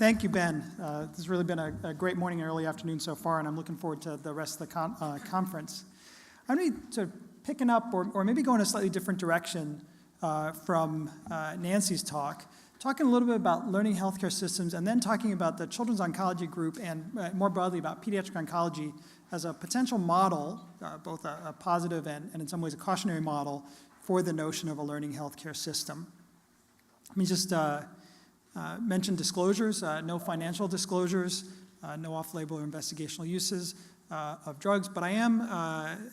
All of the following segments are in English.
Thank you, Ben. This has really been a great morning and early afternoon so far, and I'm looking forward to the rest of the conference. I'm going to picking up or maybe go in a slightly different direction from Nancy's talk, talking a little bit about learning healthcare systems, and then talking about the Children's Oncology Group and more broadly about pediatric oncology as a potential model, both a positive and in some ways a cautionary model for the notion of a learning healthcare system. Let me just mention disclosures, no financial disclosures, no off-label or investigational uses of drugs, but I am,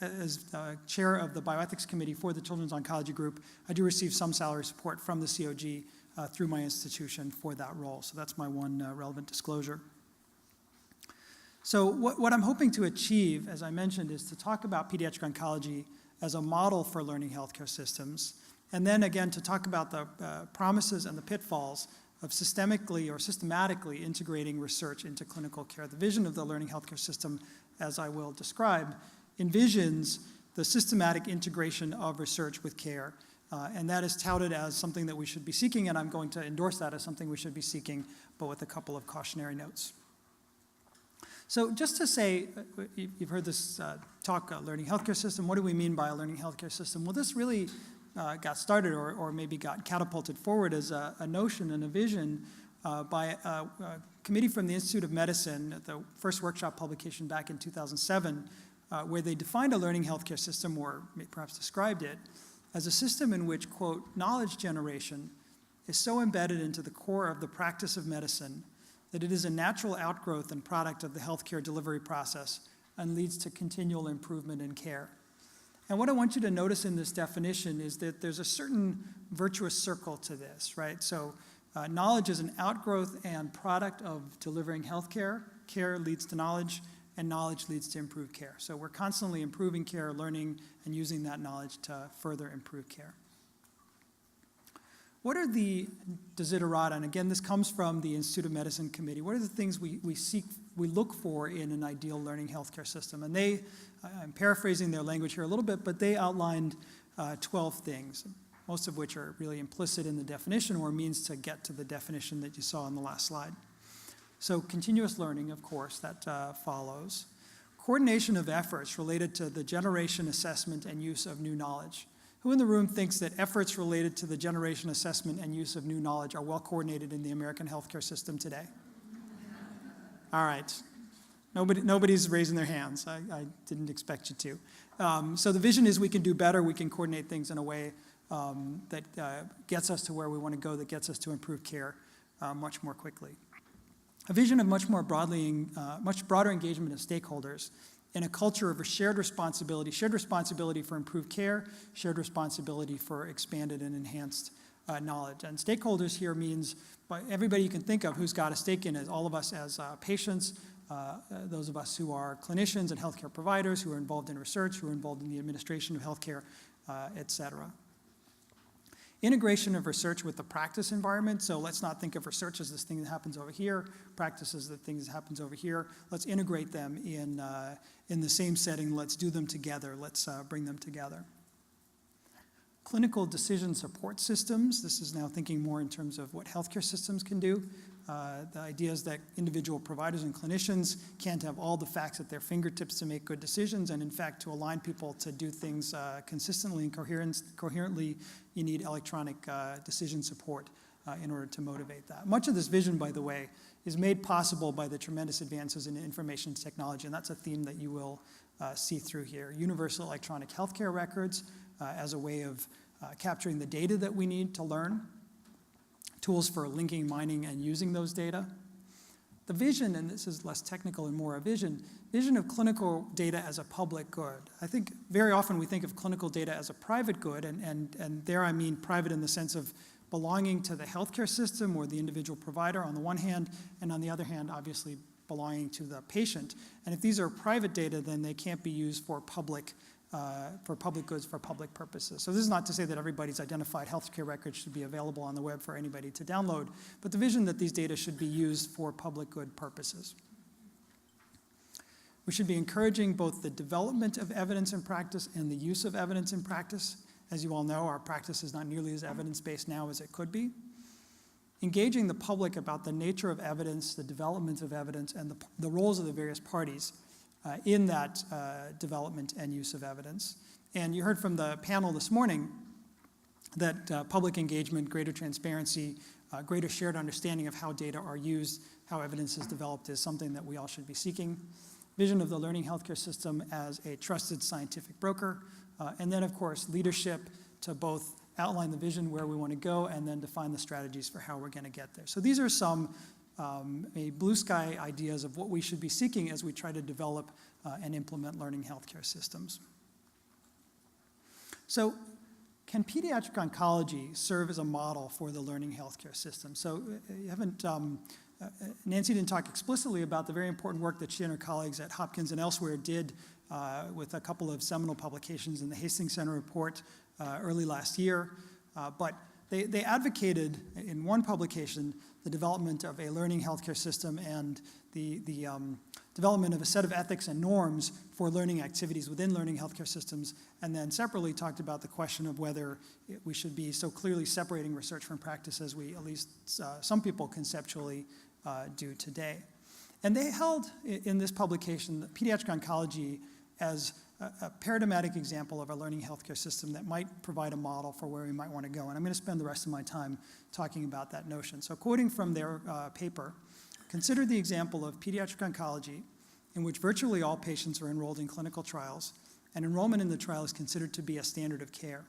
as chair of the bioethics committee for the Children's Oncology Group, I do receive some salary support from the COG through my institution for that role. So that's my one relevant disclosure. So what I'm hoping to achieve, as I mentioned, is to talk about pediatric oncology as a model for learning healthcare systems, and then again to talk about the promises and the pitfalls of systematically integrating research into clinical care. The vision of the learning healthcare system, as I will describe, envisions the systematic integration of research with care, and that is touted as something that we should be seeking, and I'm going to endorse that as something we should be seeking, but with a couple of cautionary notes. So just to say, you've heard this talk, learning healthcare system. What do we mean by a learning healthcare system? Well, this really got started or maybe got catapulted forward as a notion and a vision by a committee from the Institute of Medicine at the first workshop publication back in 2007, where they defined a learning healthcare system, or perhaps described it, as a system in which, quote, knowledge generation is so embedded into the core of the practice of medicine that it is a natural outgrowth and product of the healthcare delivery process and leads to continual improvement in care. And what I want you to notice in this definition is that there's a certain virtuous circle to this, right? So knowledge is an outgrowth and product of delivering healthcare. Care leads to knowledge, and knowledge leads to improved care. So we're constantly improving care, learning, and using that knowledge to further improve care. What are the desiderata? And again, this comes from the Institute of Medicine committee. What are the things we look for in an ideal learning healthcare system? And they, I'm paraphrasing their language here a little bit, but they outlined 12 things, most of which are really implicit in the definition or means to get to the definition that you saw on the last slide. So continuous learning, of course, that follows. Coordination of efforts related to the generation, assessment, and use of new knowledge. Who in the room thinks that efforts related to the generation, assessment, and use of new knowledge are well coordinated in the American healthcare system today? All right. Nobody's raising their hands. I didn't expect you to. So the vision is we can do better. We can coordinate things in a way that gets us to where we want to go, that gets us to improve care much more quickly. A vision of much broader engagement of stakeholders in a culture of a shared responsibility for improved care, shared responsibility for expanded and enhanced knowledge. And stakeholders here means by everybody you can think of who's got a stake in it, all of us as patients, those of us who are clinicians and healthcare providers, who are involved in research, who are involved in the administration of healthcare, et cetera. Integration of research with the practice environment. So let's not think of research as this thing that happens over here, practice as the thing that happens over here. Let's integrate them in the same setting. Let's do them together. Let's bring them together. Clinical decision support systems. This is now thinking more in terms of what healthcare systems can do. The idea is that individual providers and clinicians can't have all the facts at their fingertips to make good decisions, and in fact, to align people to do things consistently and coherently, you need electronic decision support in order to motivate that. Much of this vision, by the way, is made possible by the tremendous advances in information technology, and that's a theme that you will see through here. Universal electronic healthcare records as a way of capturing the data that we need to learn. Tools for linking, mining, and using those data. The vision, and this is less technical and more a vision of clinical data as a public good. I think very often we think of clinical data as a private good, and there I mean private in the sense of belonging to the healthcare system or the individual provider on the one hand, and on the other hand, obviously belonging to the patient. And if these are private data, then they can't be used for public goods, for public purposes. So this is not to say that everybody's identified healthcare records should be available on the web for anybody to download, but the vision that these data should be used for public good purposes. We should be encouraging both the development of evidence in practice and the use of evidence in practice. As you all know, our practice is not nearly as evidence-based now as it could be. engaging the public about the nature of evidence, the development of evidence, and the roles of the various parties in that development and use of evidence. And you heard from the panel this morning that public engagement, greater transparency, greater shared understanding of how data are used, how evidence is developed is something that we all should be seeking. Vision of the learning healthcare system as a trusted scientific broker, and then of course leadership to both outline the vision where we want to go and then define the strategies for how we're going to get there. So these are some blue sky ideas of what we should be seeking as we try to develop and implement learning healthcare systems. So can pediatric oncology serve as a model for the learning healthcare system? So you haven't, Nancy didn't talk explicitly about the very important work that she and her colleagues at Hopkins and elsewhere did with a couple of seminal publications in the Hastings Center report early last year. But they advocated in one publication the development of a learning healthcare system and the development of a set of ethics and norms for learning activities within learning healthcare systems, and then separately talked about the question of whether we should be so clearly separating research from practice as we, at least some people conceptually do today. And they held in this publication pediatric oncology as a paradigmatic example of a learning healthcare system that might provide a model for where we might want to go. And I'm going to spend the rest of my time talking about that notion. So quoting from their paper, consider the example of pediatric oncology in which virtually all patients are enrolled in clinical trials, and enrollment in the trial is considered to be a standard of care.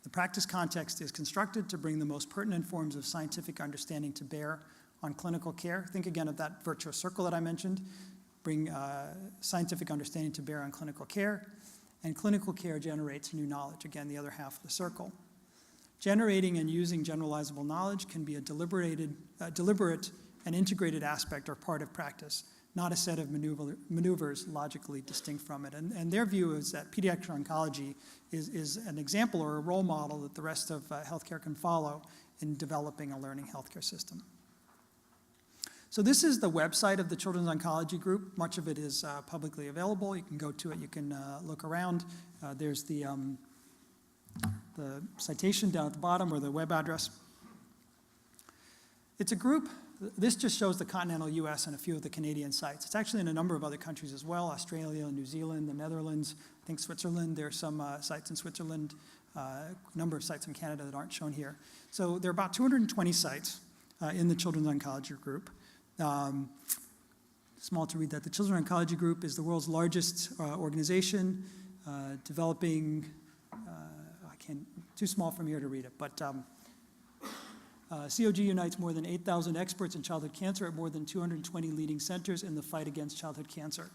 The practice context is constructed to bring the most pertinent forms of scientific understanding to bear on clinical care. Think again of that virtuous circle that I mentioned. Bring scientific understanding to bear on clinical care, and clinical care generates new knowledge, again, the other half of the circle. Generating and using generalizable knowledge can be a deliberate and integrated aspect or part of practice, not a set of maneuvers logically distinct from it. And their view is that pediatric oncology is an example or a role model that the rest of healthcare can follow in developing a learning healthcare system. So this is the website of the Children's Oncology Group. Much of it is publicly available. You can go to it, you can look around. There's the citation down at the bottom, or the web address. It's a group. This just shows the continental US and a few of the Canadian sites. It's actually in a number of other countries as well: Australia, New Zealand, the Netherlands, I think Switzerland. There are some sites in Switzerland, a number of sites in Canada that aren't shown here. So there are about 220 sites in the Children's Oncology Group. Small to read that the Children's Oncology Group is the world's largest organization developing, too small from here to read it, but COG unites more than 8,000 experts in childhood cancer at more than 220 leading centers in the fight against childhood cancer.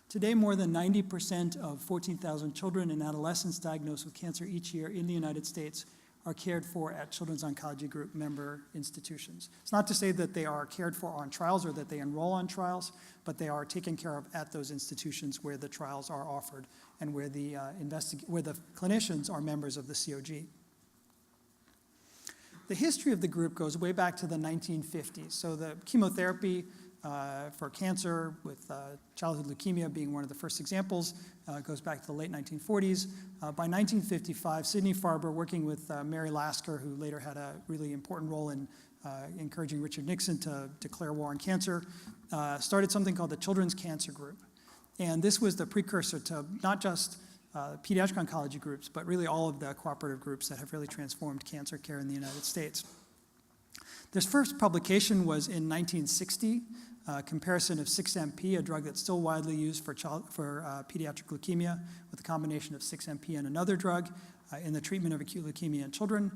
Today, more than 90% of 14,000 children and adolescents diagnosed with cancer each year in the United States are cared for at Children's Oncology Group member institutions. It's not to say that they are cared for on trials or that they enroll on trials, but they are taken care of at those institutions where the trials are offered and where the clinicians are members of the COG. The history of the group goes way back to the 1950s. So the chemotherapy for cancer, with childhood leukemia being one of the first examples, goes back to the late 1940s. By 1955, Sidney Farber, working with Mary Lasker, who later had a really important role in encouraging Richard Nixon to declare war on cancer, started something called the Children's Cancer Group. And this was the precursor to not just pediatric oncology groups, but really all of the cooperative groups that have really transformed cancer care in the United States. This first publication was in 1960, a comparison of 6-MP, a drug that's still widely used for pediatric leukemia, with a combination of 6-MP and another drug in the treatment of acute leukemia in children.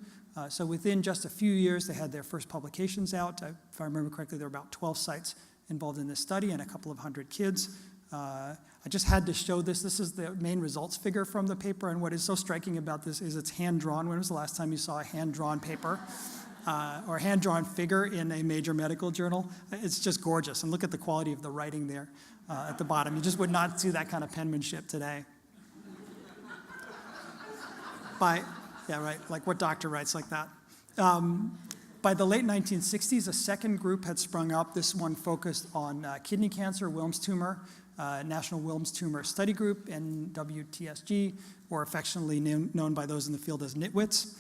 So within just a few years, they had their first publications out. If I remember correctly, there were about 12 sites involved in this study and a couple of hundred kids. I just had to show this. This is the main results figure from the paper, and what is so striking about this is it's hand-drawn. When was the last time you saw a hand-drawn paper or hand-drawn figure in a major medical journal? It's just gorgeous, and look at the quality of the writing there at the bottom. You just would not see that kind of penmanship today. Yeah, right, like what doctor writes like that? By the late 1960s, a second group had sprung up. This one focused on kidney cancer, Wilms tumor, National Wilms Tumor Study Group, NWTSG, or affectionately known by those in the field as NITWITS.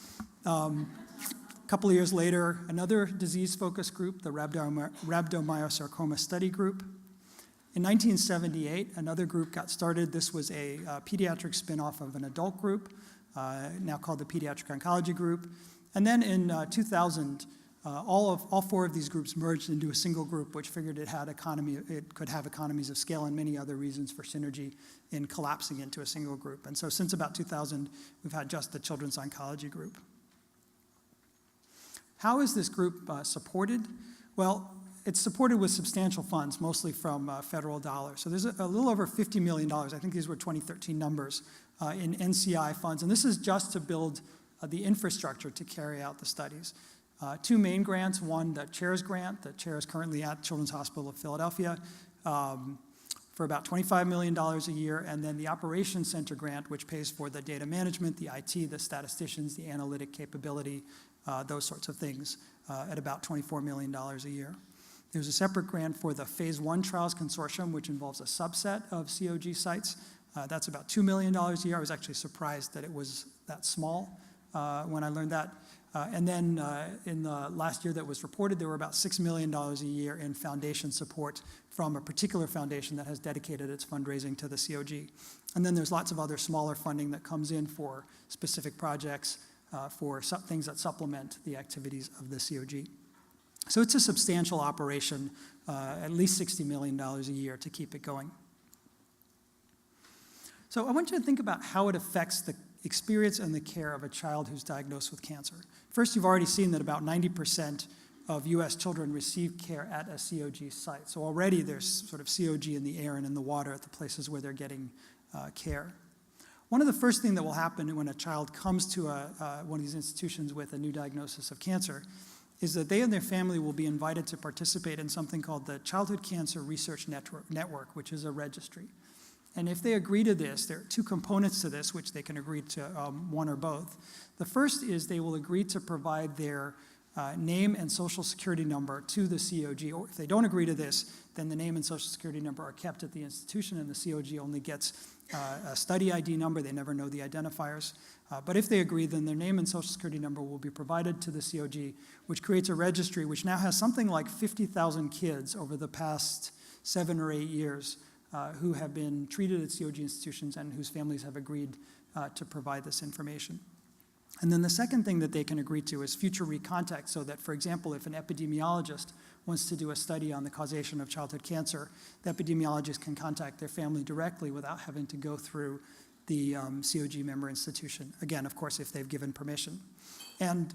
A couple of years later, another disease-focused group, the rhabdomyosarcoma study group. In 1978, another group got started. This was a pediatric spin-off of an adult group, now called the Pediatric Oncology Group. And then in 2000, all four of these groups merged into a single group, which figured it could have economies of scale and many other reasons for synergy in collapsing into a single group. And so since about 2000, we've had just the Children's Oncology Group. How is this group supported? Well, it's supported with substantial funds, mostly from federal dollars. So there's a little over $50 million, I think these were 2013 numbers, in NCI funds. And this is just to build the infrastructure to carry out the studies. Two main grants, one, the CHAIRS grant. The CHAIR is currently at Children's Hospital of Philadelphia for about $25 million a year, and then the Operations Center grant, which pays for the data management, the IT, the statisticians, the analytic capability, those sorts of things, at about $24 million a year. There's a separate grant for the Phase 1 Trials Consortium, which involves a subset of COG sites. That's about $2 million a year. I was actually surprised that it was that small when I learned that. And then in the last year that was reported, there were about $6 million a year in foundation support from a particular foundation that has dedicated its fundraising to the COG. And then there's lots of other smaller funding that comes in for specific projects, for things that supplement the activities of the COG. So it's a substantial operation, at least $60 million a year to keep it going. So I want you to think about how it affects the experience and the care of a child who's diagnosed with cancer. First, you've already seen that about 90% of US children receive care at a COG site. So already there's sort of COG in the air and in the water at the places where they're getting care. One of the first things that will happen when a child comes to one of these institutions with a new diagnosis of cancer is that they and their family will be invited to participate in something called the Childhood Cancer Research Network, which is a registry. And if they agree to this, there are two components to this, which they can agree to, one or both. The first is they will agree to provide their name and social security number to the COG. Or if they don't agree to this, then the name and social security number are kept at the institution, and the COG only gets a study ID number. They never know the identifiers. But if they agree, then their name and social security number will be provided to the COG, which creates a registry which now has something like 50,000 kids over the past 7 or 8 years who have been treated at COG institutions and whose families have agreed to provide this information. And then the second thing that they can agree to is future recontact, so that, for example, if an epidemiologist wants to do a study on the causation of childhood cancer, the epidemiologist can contact their family directly without having to go through the COG member institution. Again, of course, if they've given permission. And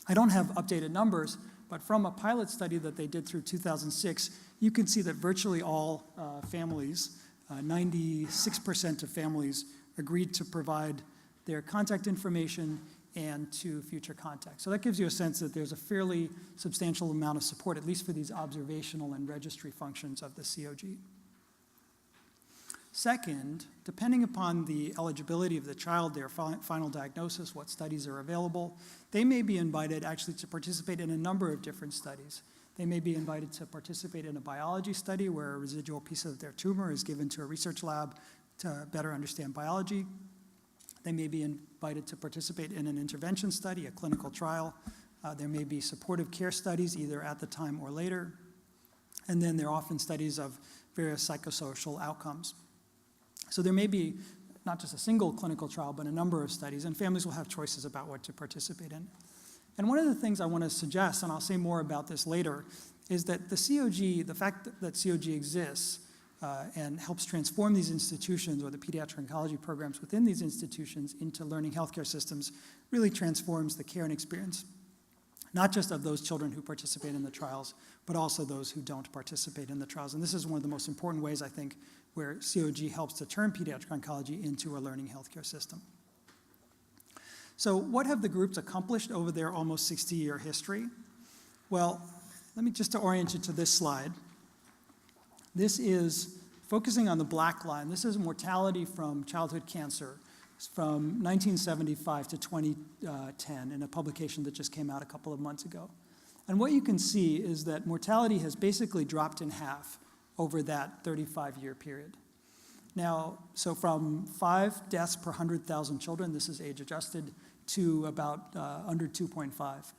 I don't have updated numbers, but from a pilot study that they did through 2006, you can see that virtually all families, 96% of families, agreed to provide their contact information and to future contact. So that gives you a sense that there's a fairly substantial amount of support, at least for these observational and registry functions of the COG. Second, depending upon the eligibility of the child, their final diagnosis, what studies are available, they may be invited actually to participate in a number of different studies. They may be invited to participate in a biology study where a residual piece of their tumor is given to a research lab to better understand biology. They may be invited to participate in an intervention study, a clinical trial. There may be supportive care studies either at the time or later. And then there are often studies of various psychosocial outcomes. So there may be not just a single clinical trial, but a number of studies, and families will have choices about what to participate in. And one of the things I want to suggest, and I'll say more about this later, is that the COG, the fact that COG exists and helps transform these institutions or the pediatric oncology programs within these institutions into learning healthcare systems really transforms the care and experience, not just of those children who participate in the trials, but also those who don't participate in the trials. And this is one of the most important ways, I think, where COG helps to turn pediatric oncology into a learning healthcare system. So what have the groups accomplished over their almost 60-year history? Well, let me just to orient you to this slide. This is focusing on the black line. This is mortality from childhood cancer from 1975 to 2010 in a publication that just came out a couple of months ago. And what you can see is that mortality has basically dropped in half over that 35-year period. Now, so from 5 deaths per 100,000 children, this is age adjusted, to about under 2.5.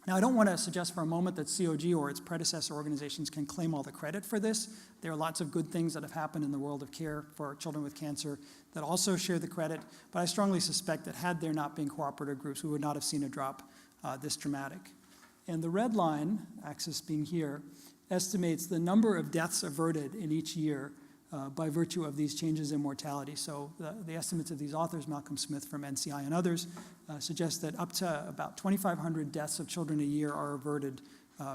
Now, I don't want to suggest for a moment that COG or its predecessor organizations can claim all the credit for this. There are lots of good things that have happened in the world of care for children with cancer that also share the credit, but I strongly suspect that had there not been cooperative groups, we would not have seen a drop this dramatic. And the red line, axis being here, estimates the number of deaths averted in each year by virtue of these changes in mortality. So the estimates of these authors, Malcolm Smith from NCI and others, suggest that up to about 2,500 deaths of children a year are averted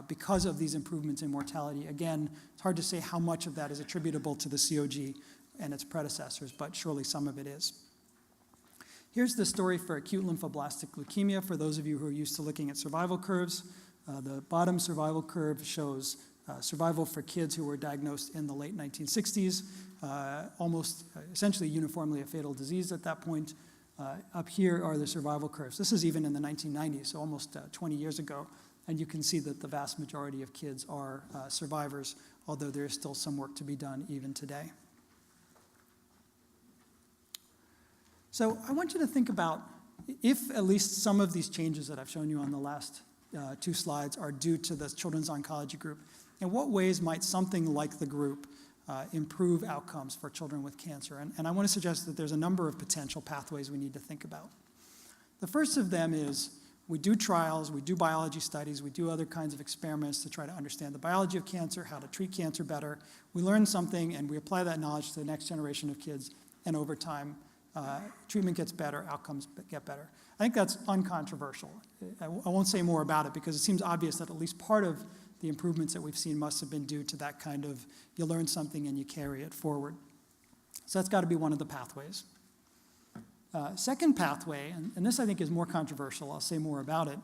because of these improvements in mortality. Again, it's hard to say how much of that is attributable to the COG and its predecessors, but surely some of it is. Here's the story for acute lymphoblastic leukemia for those of you who are used to looking at survival curves. The bottom survival curve shows survival for kids who were diagnosed in the late 1960s, almost essentially uniformly a fatal disease at that point. Up here are the survival curves. This is even in the 1990s, so almost 20 years ago. And you can see that the vast majority of kids are survivors, although there is still some work to be done even today. So I want you to think about if at least some of these changes that I've shown you on the last two slides are due to the Children's Oncology Group, in what ways might something like the group improve outcomes for children with cancer? And I want to suggest that there's a number of potential pathways we need to think about. The first of them is we do trials, we do biology studies, we do other kinds of experiments to try to understand the biology of cancer, how to treat cancer better. We learn something and we apply that knowledge to the next generation of kids, and over time, treatment gets better, outcomes get better. I think that's uncontroversial. I won't say more about it because it seems obvious that at least part of the improvements that we've seen must have been due to that kind of, you learn something and you carry it forward. So that's got to be one of the pathways. Second pathway, and this I think is more controversial, I'll say more about it,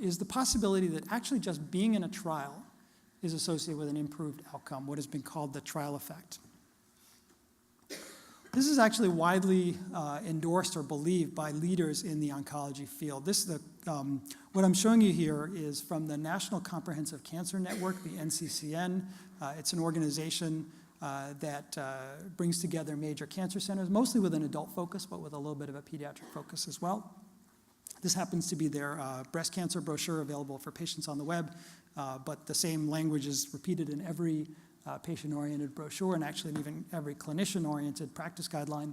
is the possibility that actually just being in a trial is associated with an improved outcome, what has been called the trial effect. This is actually widely endorsed or believed by leaders in the oncology field. What I'm showing you here is from the National Comprehensive Cancer Network, the NCCN. It's an organization that brings together major cancer centers, mostly with an adult focus, but with a little bit of a pediatric focus as well. This happens to be their breast cancer brochure available for patients on the web, but the same language is repeated in every patient-oriented brochure and actually even every clinician-oriented practice guideline.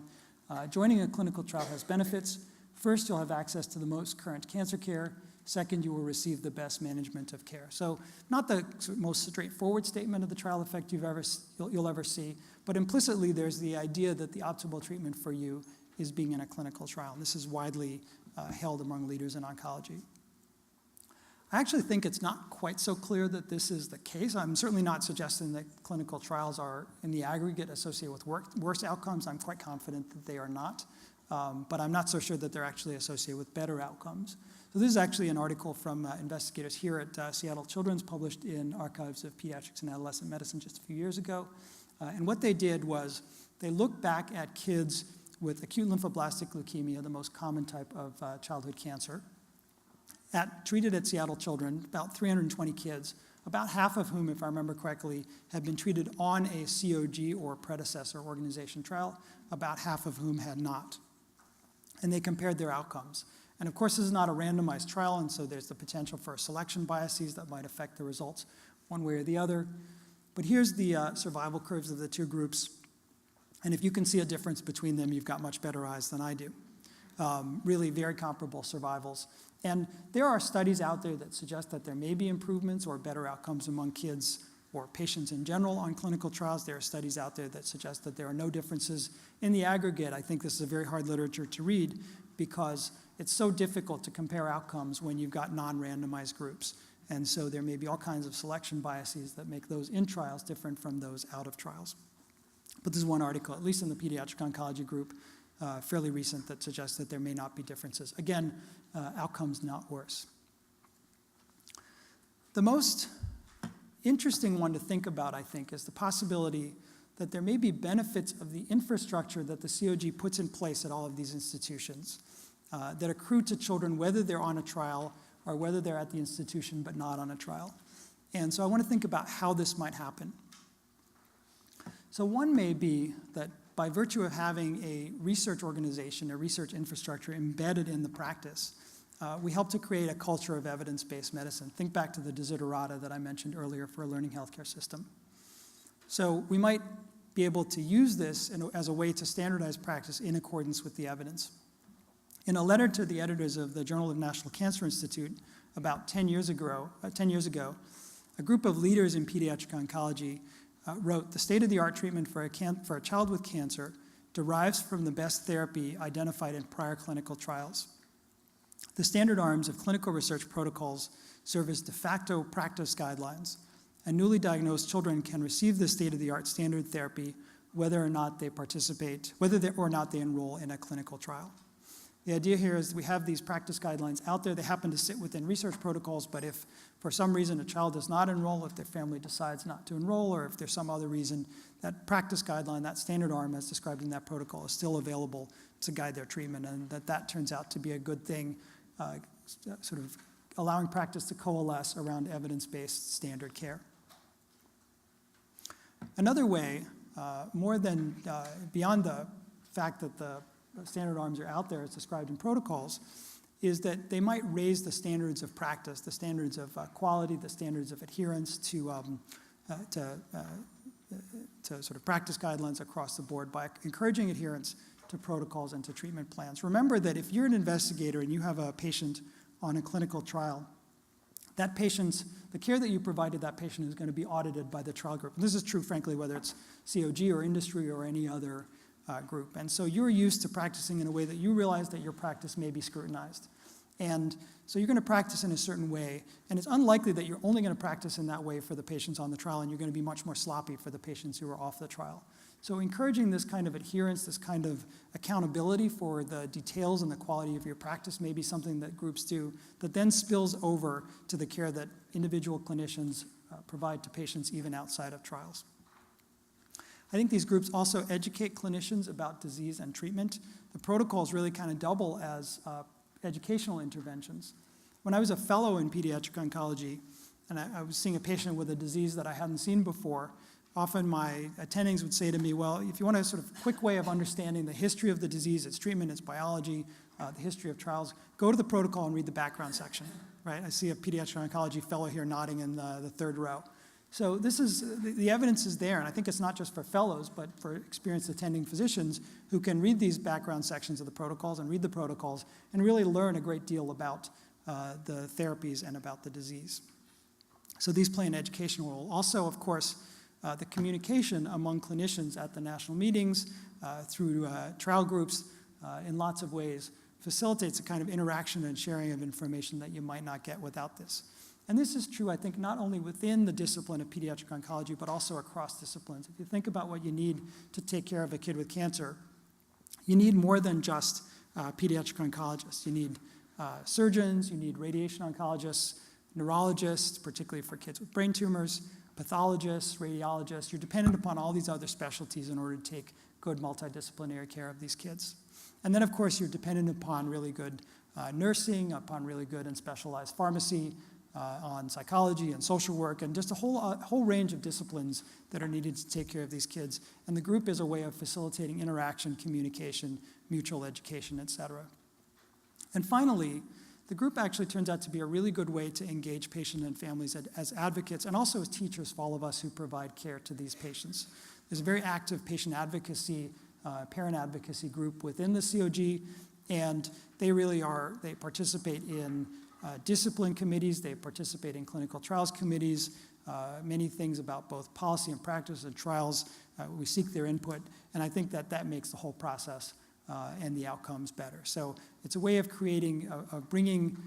Joining a clinical trial has benefits. First, you'll have access to the most current cancer care. Second, you will receive the best management of care. So not the most straightforward statement of the trial effect you'll ever see, but implicitly there's the idea that the optimal treatment for you is being in a clinical trial. And this is widely held among leaders in oncology. I actually think it's not quite so clear that this is the case. I'm certainly not suggesting that clinical trials are, in the aggregate, associated with worse outcomes. I'm quite confident that they are not, but I'm not so sure that they're actually associated with better outcomes. So this is actually an article from investigators here at Seattle Children's, published in Archives of Pediatrics and Adolescent Medicine just a few years ago. And what they did was they looked back at kids with acute lymphoblastic leukemia, the most common type of childhood cancer, treated at Seattle Children, about 320 kids, about half of whom, if I remember correctly, had been treated on a COG or predecessor organization trial, about half of whom had not. And they compared their outcomes. And of course, this is not a randomized trial, and so there's the potential for selection biases that might affect the results one way or the other. But here's the survival curves of the two groups. And if you can see a difference between them, you've got much better eyes than I do. Really very comparable survivals. And there are studies out there that suggest that there may be improvements or better outcomes among kids or patients in general on clinical trials. There are studies out there that suggest that there are no differences. In the aggregate, I think this is a very hard literature to read because it's so difficult to compare outcomes when you've got non-randomized groups. And so there may be all kinds of selection biases that make those in trials different from those out of trials. But this is one article, at least in the Pediatric Oncology Group, fairly recent, that suggests that there may not be differences. Again, outcomes not worse. The most interesting one to think about, I think, is the possibility that there may be benefits of the infrastructure that the COG puts in place at all of these institutions that accrue to children, whether they're on a trial or whether they're at the institution but not on a trial. And so I want to think about how this might happen. So one may be that by virtue of having a research organization, a research infrastructure embedded in the practice, we help to create a culture of evidence-based medicine. Think back to the desiderata that I mentioned earlier for a learning healthcare system. So we might be able to use this as a way to standardize practice in accordance with the evidence. In a letter to the editors of the Journal of National Cancer Institute about 10 years ago, a group of leaders in pediatric oncology wrote, "The state-of-the-art treatment for a child with cancer derives from the best therapy identified in prior clinical trials. The standard arms of clinical research protocols serve as de facto practice guidelines, and newly diagnosed children can receive this state-of-the-art standard therapy whether or not they enroll in a clinical trial." The idea here is we have these practice guidelines out there. They happen to sit within research protocols, but if for some reason a child does not enroll, if their family decides not to enroll, or if there's some other reason, that practice guideline, that standard arm as described in that protocol is still available to guide their treatment, and that turns out to be a good thing, sort of allowing practice to coalesce around evidence-based standard care. Another way, more than beyond the fact that the standard arms are out there as described in protocols, is that they might raise the standards of practice, the standards of quality, the standards of adherence to sort of practice guidelines across the board by encouraging adherence to protocols and to treatment plans. Remember that if you're an investigator and you have a patient on a clinical trial, that the care that you provided that patient is going to be audited by the trial group. And this is true, frankly, whether it's COG or industry or any other group. And so you're used to practicing in a way that you realize that your practice may be scrutinized. And so you're going to practice in a certain way, and it's unlikely that you're only going to practice in that way for the patients on the trial, and you're going to be much more sloppy for the patients who are off the trial. So encouraging this kind of adherence, this kind of accountability for the details and the quality of your practice may be something that groups do that then spills over to the care that individual clinicians provide to patients even outside of trials. I think these groups also educate clinicians about disease and treatment. The protocols really kind of double as educational interventions. When I was a fellow in pediatric oncology, and I was seeing a patient with a disease that I hadn't seen before, often my attendings would say to me, well, if you want a sort of quick way of understanding the history of the disease, its treatment, its biology, the history of trials, go to the protocol and read the background section, right? I see a pediatric oncology fellow here nodding in the third row. So the evidence is there, and I think it's not just for fellows, but for experienced attending physicians who can read these background sections of the protocols and read the protocols and really learn a great deal about the therapies and about the disease. So these play an educational role. Also, of course, the communication among clinicians at the national meetings, through trial groups, in lots of ways, facilitates a kind of interaction and sharing of information that you might not get without this. And this is true, I think, not only within the discipline of pediatric oncology, but also across disciplines. If you think about what you need to take care of a kid with cancer, you need more than just pediatric oncologists. You need surgeons, you need radiation oncologists, neurologists, particularly for kids with brain tumors, pathologists, radiologists. You're dependent upon all these other specialties in order to take good multidisciplinary care of these kids. And then, of course, you're dependent upon really good nursing, upon really good and specialized pharmacy, on psychology and social work, and just a whole range of disciplines that are needed to take care of these kids. And the group is a way of facilitating interaction, communication, mutual education, et cetera. And finally, the group actually turns out to be a really good way to engage patients and families as advocates and also as teachers for all of us who provide care to these patients. There's a very active patient advocacy, parent advocacy group within the COG, and they participate in discipline committees, they participate in clinical trials committees, many things about both policy and practice and trials. We seek their input, and I think that makes the whole process and the outcomes better. So it's a way of bringing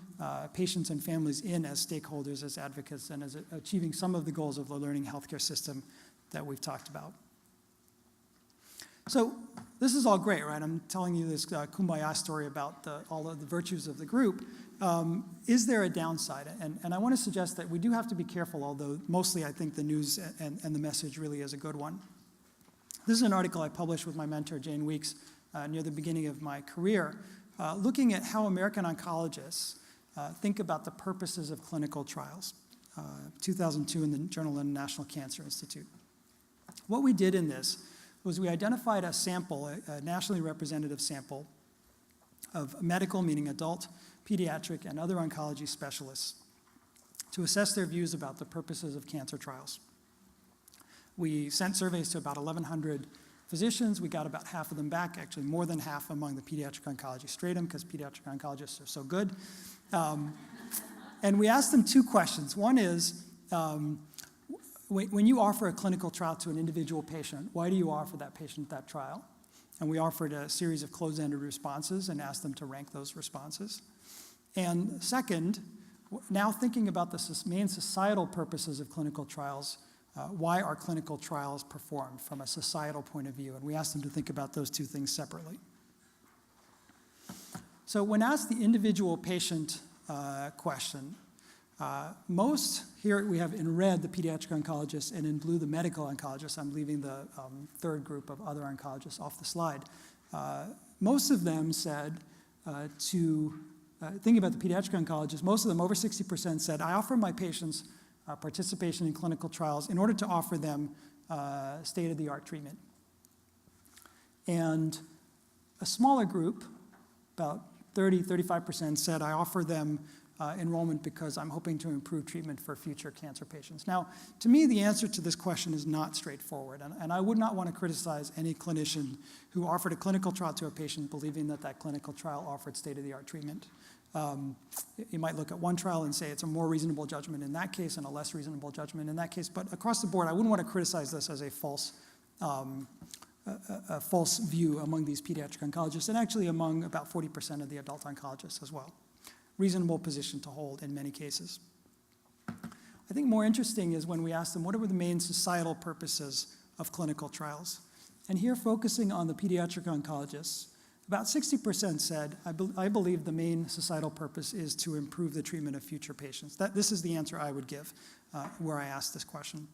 patients and families in as stakeholders, as advocates, and as achieving some of the goals of the learning healthcare system that we've talked about. So this is all great, right? I'm telling you this kumbaya story about all of the virtues of the group. Is there a downside? And I want to suggest that we do have to be careful, although mostly I think the news and the message really is a good one. This is an article I published with my mentor, Jane Weeks, near the beginning of my career, looking at how American oncologists think about the purposes of clinical trials, 2002 in the Journal of the National Cancer Institute. What we did in this was we identified a sample, a nationally representative sample of medical, meaning adult, pediatric, and other oncology specialists to assess their views about the purposes of cancer trials. We sent surveys to about 1,100 physicians. We got about half of them back, actually more than half among the pediatric oncology stratum, because pediatric oncologists are so good. And we asked them two questions. One is, when you offer a clinical trial to an individual patient, why do you offer that patient that trial? And we offered a series of closed-ended responses and asked them to rank those responses. And second, now thinking about the main societal purposes of clinical trials, why are clinical trials performed from a societal point of view? And we asked them to think about those two things separately. So when asked the individual patient question, most, here we have in red the pediatric oncologists and in blue the medical oncologists. I'm leaving the third group of other oncologists off the slide. Most of them said thinking about the pediatric oncologists, most of them, over 60%, said, I offer my patients participation in clinical trials in order to offer them state-of-the-art treatment. And a smaller group, about 35%, said, I offer them enrollment because I'm hoping to improve treatment for future cancer patients. Now, to me, the answer to this question is not straightforward, and I would not want to criticize any clinician who offered a clinical trial to a patient believing that that clinical trial offered state-of-the-art treatment. You might look at one trial and say it's a more reasonable judgment in that case and a less reasonable judgment in that case, but across the board, I wouldn't want to criticize this as a false view among these pediatric oncologists, and actually among about 40% of the adult oncologists as well. Reasonable position to hold in many cases. I think more interesting is when we ask them, what are the main societal purposes of clinical trials? And here, focusing on the pediatric oncologists, about 60% said, I believe the main societal purpose is to improve the treatment of future patients. This is the answer I would give where I asked this question.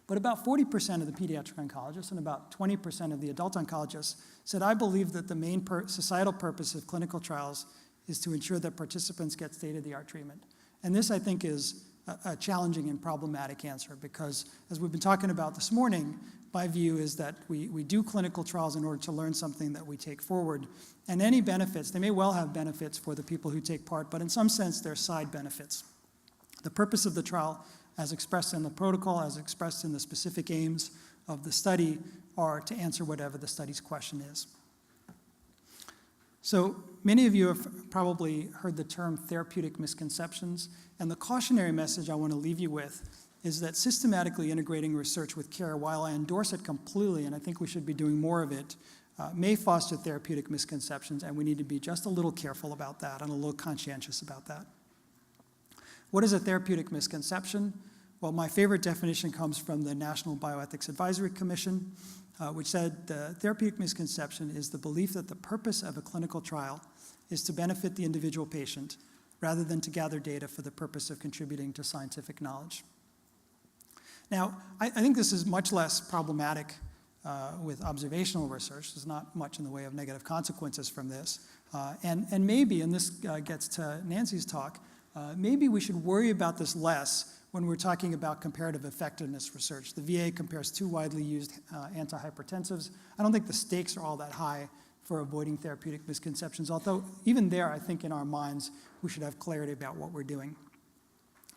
But about 40% of the pediatric oncologists and about 20% of the adult oncologists said, I believe that the main societal purpose of clinical trials is to ensure that participants get state-of-the-art treatment. And this, I think, is a challenging and problematic answer because, as we've been talking about this morning, my view is that we do clinical trials in order to learn something that we take forward. And any benefits, they may well have benefits for the people who take part, but in some sense, they're side benefits. The purpose of the trial, as expressed in the protocol, as expressed in the specific aims of the study, are to answer whatever the study's question is. So many of you have probably heard the term therapeutic misconceptions, and the cautionary message I want to leave you with is that systematically integrating research with care, while I endorse it completely, and I think we should be doing more of it, may foster therapeutic misconceptions, and we need to be just a little careful about that and a little conscientious about that. What is a therapeutic misconception? Well, my favorite definition comes from the National Bioethics Advisory Commission, which said the therapeutic misconception is the belief that the purpose of a clinical trial is to benefit the individual patient rather than to gather data for the purpose of contributing to scientific knowledge. Now, I think this is much less problematic with observational research. There's not much in the way of negative consequences from this. And maybe, and this gets to Nancy's talk, maybe we should worry about this less when we're talking about comparative effectiveness research. The VA compares two widely used antihypertensives. I don't think the stakes are all that high for avoiding therapeutic misconceptions, although even there, I think in our minds, we should have clarity about what we're doing.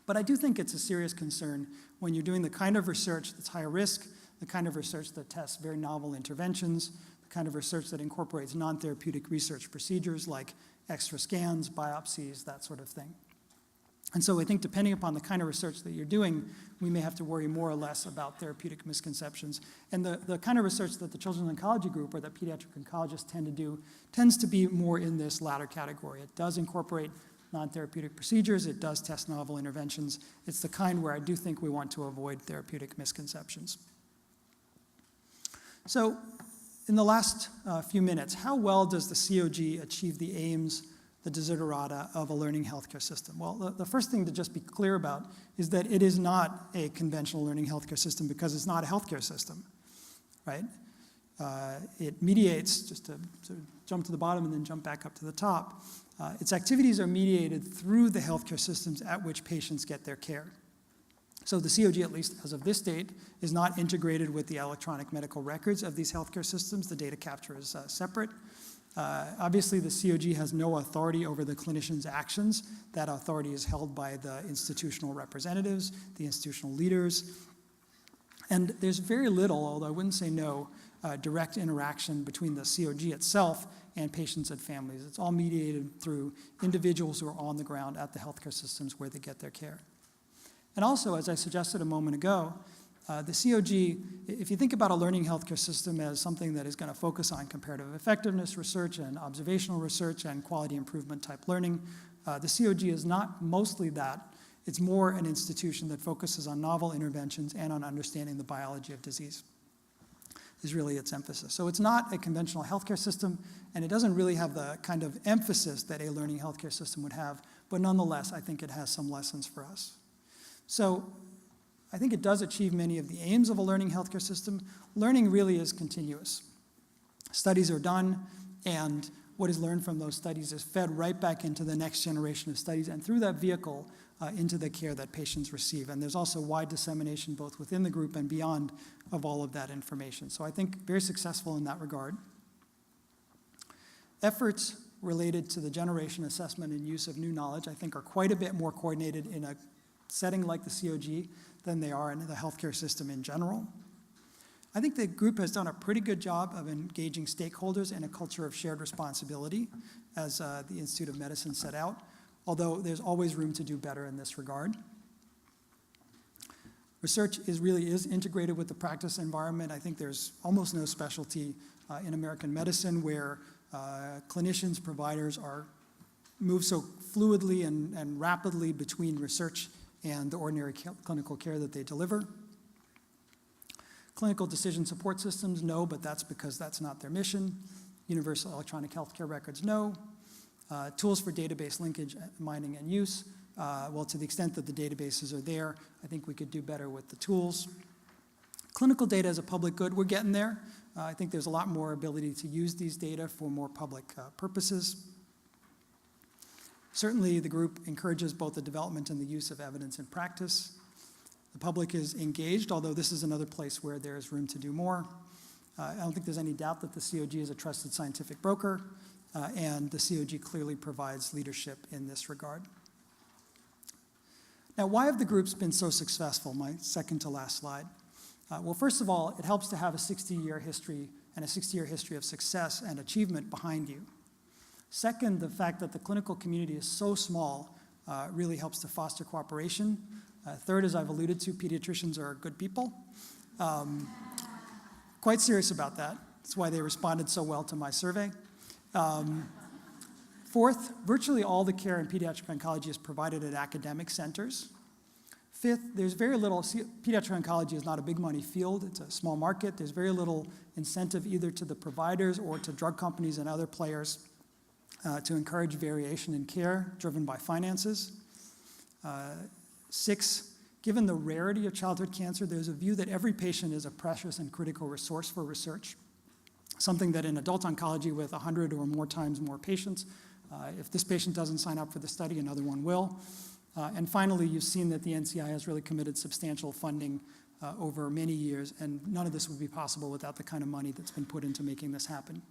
But I do think it's a serious concern when you're doing the kind of research that's high risk, the kind of research that tests very novel interventions, the kind of research that incorporates non-therapeutic research procedures like extra scans, biopsies, that sort of thing. And so I think depending upon the kind of research that you're doing, we may have to worry more or less about therapeutic misconceptions. And the kind of research that the Children's Oncology Group or that pediatric oncologists tend to do tends to be more in this latter category. It does incorporate non-therapeutic procedures. It does test novel interventions. It's the kind where I do think we want to avoid therapeutic misconceptions. So in the last few minutes, how well does the COG achieve the aims, the desiderata of a learning healthcare system? Well, the first thing to just be clear about is that it is not a conventional learning healthcare system because it's not a healthcare system, right? It mediates, just to jump to the bottom and then jump back up to the top, its activities are mediated through the healthcare systems at which patients get their care. So the COG, at least as of this date, is not integrated with the electronic medical records of these healthcare systems. The data capture is separate. Obviously, the COG has no authority over the clinician's actions. That authority is held by the institutional representatives, the institutional leaders. And there's very little, although I wouldn't say no, direct interaction between the COG itself and patients and families. It's all mediated through individuals who are on the ground at the healthcare systems where they get their care. And also, as I suggested a moment ago, the COG, if you think about a learning healthcare system as something that is going to focus on comparative effectiveness research and observational research and quality improvement type learning, the COG is not mostly that. It's more an institution that focuses on novel interventions and on understanding the biology of disease, is really its emphasis. So it's not a conventional healthcare system, and it doesn't really have the kind of emphasis that a learning healthcare system would have, but nonetheless, I think it has some lessons for us. So I think it does achieve many of the aims of a learning healthcare system. Learning really is continuous. Studies are done, and what is learned from those studies is fed right back into the next generation of studies, and through that vehicle, into the care that patients receive. And there's also wide dissemination both within the group and beyond of all of that information. So I think very successful in that regard. Efforts related to the generation, assessment, and use of new knowledge, I think, are quite a bit more coordinated in a setting like the COG than they are in the healthcare system in general. I think the group has done a pretty good job of engaging stakeholders in a culture of shared responsibility, as the Institute of Medicine set out, although there's always room to do better in this regard. Research really is integrated with the practice environment. I think there's almost no specialty in American medicine where clinicians, providers move so fluidly and rapidly between research and the ordinary clinical care that they deliver. Clinical decision support systems, no, but that's because that's not their mission. Universal electronic healthcare records, no. Tools for database linkage, mining, and use. Well, to the extent that the databases are there, I think we could do better with the tools. Clinical data as a public good, we're getting there. I think there's a lot more ability to use these data for more public purposes. Certainly, the group encourages both the development and the use of evidence in practice. The public is engaged, although this is another place where there is room to do more. I don't think there's any doubt that the COG is a trusted scientific broker, and the COG clearly provides leadership in this regard. Now, why have the groups been so successful? My second to last slide. Well, first of all, it helps to have a 60-year history and a 60-year history of success and achievement behind you. Second, the fact that the clinical community is so small really helps to foster cooperation. Third, as I've alluded to, pediatricians are good people. Quite serious about that. That's why they responded so well to my survey. Fourth, virtually all the care in pediatric oncology is provided at academic centers. Fifth, there's very little, pediatric oncology is not a big money field, it's a small market. There's very little incentive either to the providers or to drug companies and other players to encourage variation in care driven by finances. Six, given the rarity of childhood cancer, there's a view that every patient is a precious and critical resource for research, something that in adult oncology with 100 or more times more patients, if this patient doesn't sign up for the study, another one will. And finally, you've seen that the NCI has really committed substantial funding over many years, and none of this would be possible without the kind of money that's been put into making this happen.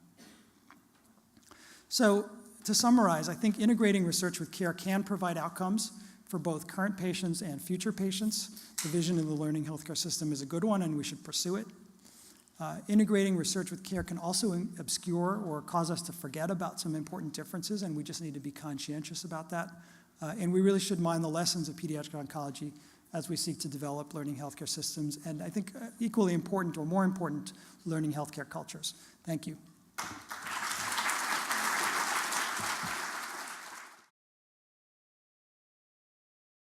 So to summarize, I think integrating research with care can provide outcomes for both current patients and future patients. The vision of the learning healthcare system is a good one, and we should pursue it. Integrating research with care can also obscure or cause us to forget about some important differences, and we just need to be conscientious about that. And we really should mind the lessons of pediatric oncology as we seek to develop learning healthcare systems, and I think equally important or more important, learning healthcare cultures. Thank you.